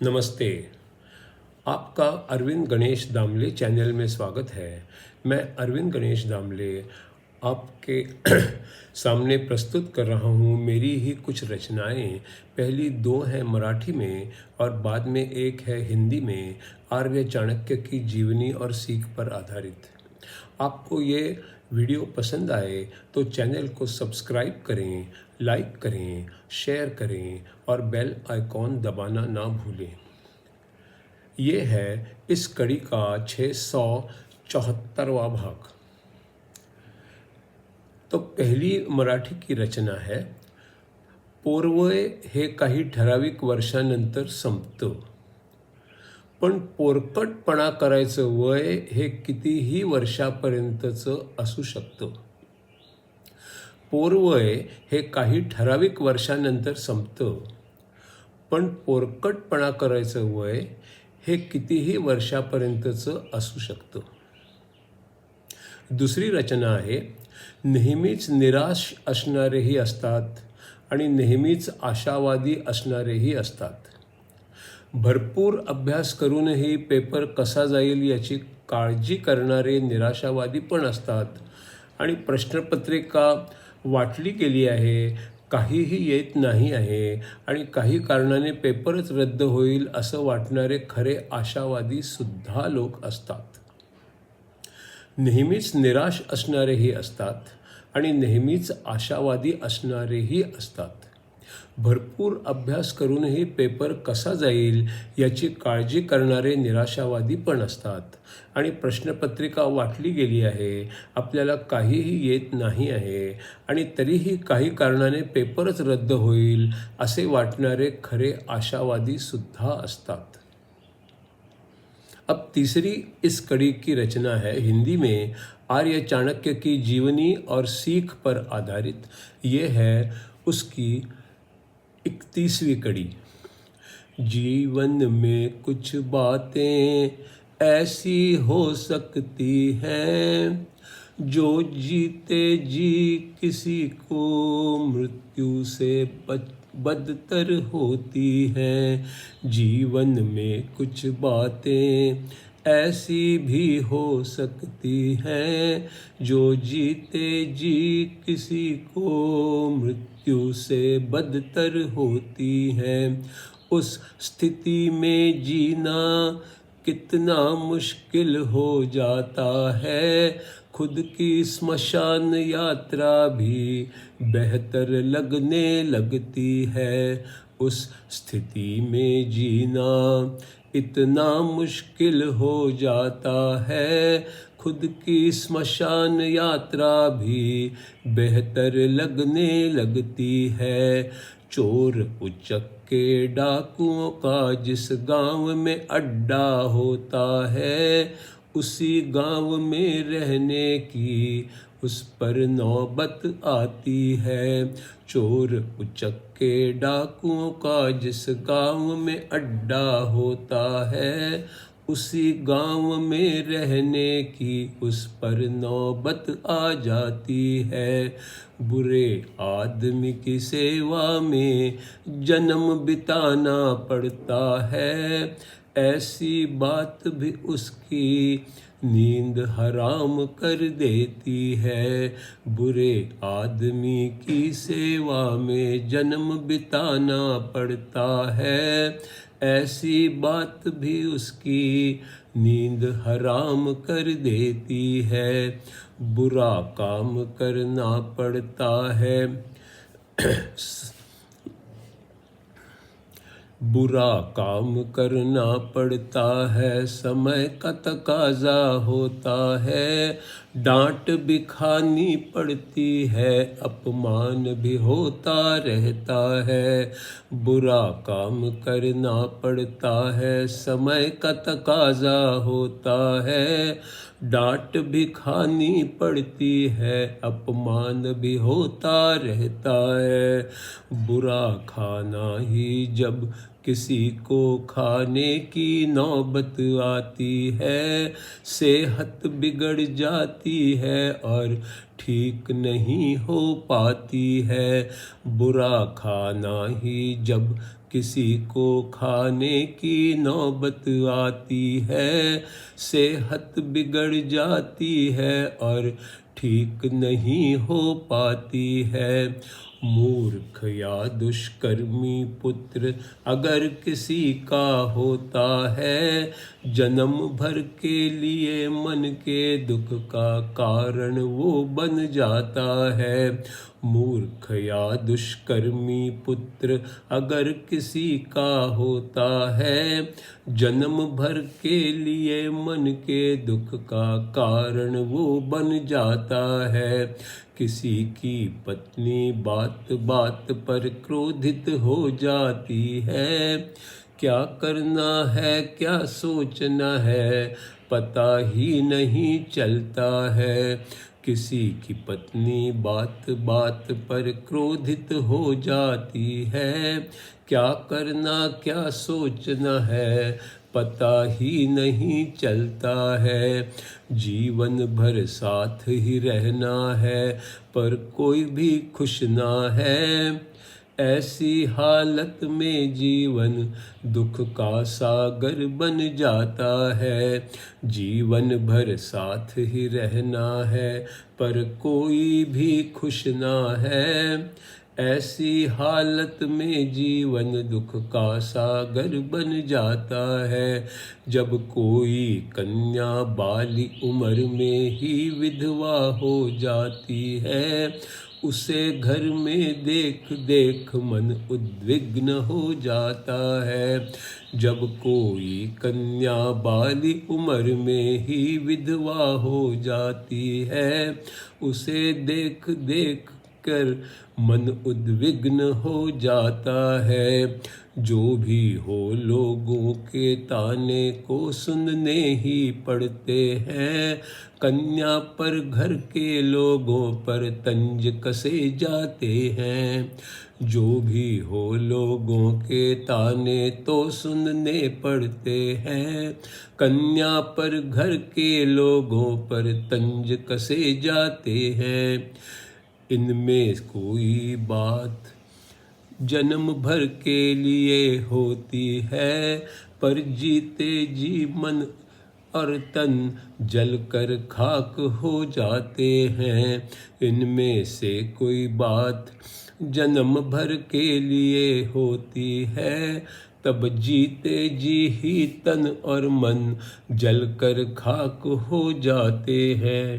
नमस्ते। आपका अरविंद गणेश दामले चैनल में स्वागत है। मैं अरविंद गणेश दामले आपके सामने प्रस्तुत कर रहा हूँ मेरी ही कुछ रचनाएं। पहली दो हैं मराठी में और बाद में एक है हिंदी में, आर्य चाणक्य की जीवनी और सीख पर आधारित। आपको ये वीडियो पसंद आए तो चैनल को सब्सक्राइब करें, लाइक करें, शेयर करें और बेल आइकॉन दबाना ना भूलें। ये है इस कड़ी का 674वां भाग। तो पहली मराठी की रचना है, पोरवय हे काही ठराविक वर्षानंतर संपतं, पण पोरकटपणा करायचं वय हे कितीही वर्षापर्यंतचं असू शकतं. पोरवय हे काही ठराविक वर्षानंतर संपतं, पण पोरकटपणा करायचं वय हे कितीही वर्षापर्यंतचं असू शकतं. दुसरी रचना आहे, नेहमीच निराश असणारेही असतात आणि नेहमीच आशावादी असणारेही असतात. भरपूर अभ्यास करूनही पेपर कसा जाईल याची काळजी करणारे निराशावादी पण असतात आणि प्रश्नपत्रिका वाटली गेली आहे, काहीही येत नाही आहे आणि काही कारणाने पेपरच रद्द होईल असं वाटणारे खरे आशावादी सुद्धा लोक असतात. नेहमीच निराश असणारेही असतात आणि नेहमीच आशावादी असणारेही असतात. भरपूर अभ्यास करूनही पेपर कसा जाईल याची काळजी करणारे निराशावादी पण असतात आणि प्रश्नपत्रिका वाटली गेली आहे, आपल्याला काहीही येत नाही आहे आणि तरीही काही कारणाने पेपरच रद्द होईल असे वाटणारे खरे आशावादी सुद्धा असतात. अब तीसरी इस कड़ी की रचना है हिंदी में, आर्य चाणक्य की जीवनी और सीख पर आधारित। ये है उसकी 31वीं कड़ी। जीवन में कुछ बातें ऐसी हो सकती हैं जो जीते जी किसी को मृत्यु से बदतर होती हैं. जीवन में कुछ बातें ऐसी भी हो सकती हैं जो जीते जी किसी को मृत्यु से बदतर होती हैं. उस स्थिति में जीना कितना मुश्किल हो जाता है, खुद की स्मशान यात्रा भी बेहतर लगने लगती है. उस स्थिति में जीना इतना मुश्किल हो जाता है, खुद की स्मशान यात्रा भी बेहतर लगने लगती है. चोर उचक्के डाकुओं का जिस गांव में अड्डा होता है, उसी गांव में रहने की उस पर नौबत आती है. चोर उचक्के डाकुओं का जिस गांव में अड्डा होता है, उसी गांव में रहने की उस पर नौबत आ जाती है. बुरे आदमी की सेवा में जन्म बिताना पड़ता है, ऐसी बात भी उसकी नींद हराम कर देती है. बुरे आदमी की सेवा में जन्म बिताना पड़ता है, ऐसी बात भी उसकी नींद हराम कर देती है. बुरा काम करना पड़ता है बुरा काम करना पड़ता है, समय का तकाजा होता है. डांट भी खानी पड़ती है, अपमान भी होता रहता है. बुरा काम करना पड़ता है, समय का तकाजा होता है. डांट भी खानी पड़ती है, अपमान भी होता रहता है. बुरा खाना ही जब किसी को खाने की नौबत आती है, सेहत बिगड़ जाती है और ठीक नहीं हो पाती है। बुरा खाना ही जब किसी को खाने की नौबत आती है, सेहत बिगड़ जाती है और ठीक नहीं हो पाती है। मूर्ख या दुष्कर्मी पुत्र अगर किसी का होता है, जन्म भर के लिए मन के दुख का कारण वो बन जाता है। मूर्ख या दुष्कर्मी पुत्र अगर किसी का होता है, जन्म भर के लिए मन के दुख का कारण वो बन जाता है। किसी की पत्नी बात बात पर क्रोधित हो जाती है, क्या करना है क्या सोचना है पता ही नहीं चलता है। किसी की पत्नी बात बात पर क्रोधित हो जाती है, क्या करना क्या सोचना है पता ही नहीं चलता है। जीवन भर साथ ही रहना है पर कोई भी खुश ना है, ऐसी हालत में जीवन दुख का सागर बन जाता है। जीवन भर साथ ही रहना है पर कोई भी खुश ना है, ऐसी हालत में जीवन दुख का सागर बन जाता है। जब कोई कन्या बाली उम्र में ही विधवा हो जाती है, उसे घर में देख देख मन उद्विग्न हो जाता है। जब कोई कन्या बाली उम्र में ही विधवा हो जाती है, उसे देख देख कर मन उद्विग्न हो जाता है। जो भी हो लोगों के ताने को सुनने ही पड़ते हैं, कन्या पर घर के लोगों पर तंज कसे जाते हैं। जो भी हो लोगों के ताने तो सुनने पड़ते हैं, कन्या पर घर के लोगों पर तंज कसे जाते हैं। इनमें कोई बात जन्म भर के लिए होती है, पर जीते जी मन और तन जलकर खाक हो जाते हैं। इनमें से कोई बात जन्म भर के लिए होती है, तब जीते जी ही तन और मन जलकर खाक हो जाते हैं।